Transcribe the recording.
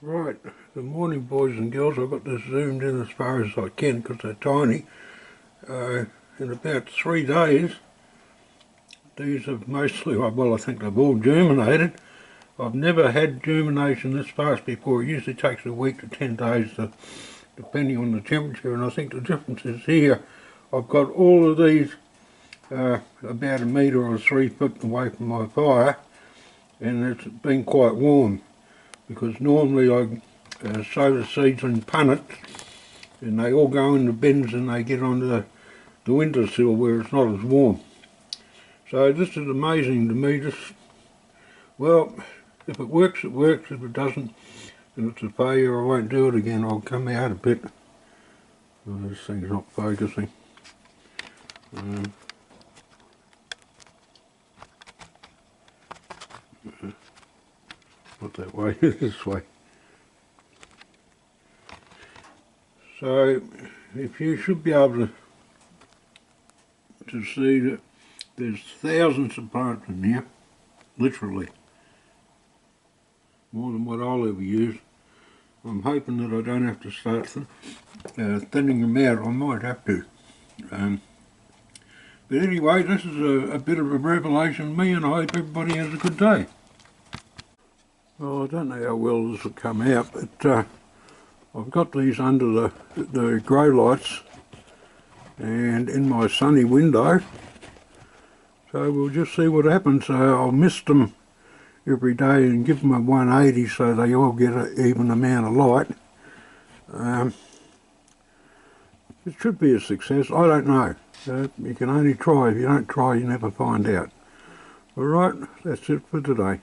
Right, good morning boys and girls. I've got this zoomed in as far as I can because they're tiny. In about 3 days, these have mostly, well, I think they've all germinated. I've never had germination this fast before. It usually takes a week to 10 days depending on the temperature, and I think the difference is here. I've got all of these about a metre or 3 foot away from my fire, and it's been quite warm because normally I sow the seeds in punnets and they all go in the bins and they get onto the windowsill where it's not as warm. So this is amazing to me. Well, if it works, it works. If it doesn't, then it's a failure. I won't do it again. I'll come out a bit. Oh, this thing's not focusing. Not that way, this way. So, if you should be able to see that there's thousands of plants in here, literally. More than what I'll ever use. I'm hoping that I don't have to start thinning them out. I might have to. But anyway, this is a bit of a revelation to me, and I hope everybody has a good day. Well, I don't know how well this will come out, but I've got these under the grow lights and in my sunny window. So we'll just see what happens. I'll mist them every day and give them a 180 so they all get an even amount of light. It should be a success. I don't know. You can only try. If you don't try, you never find out. Alright, that's it for today.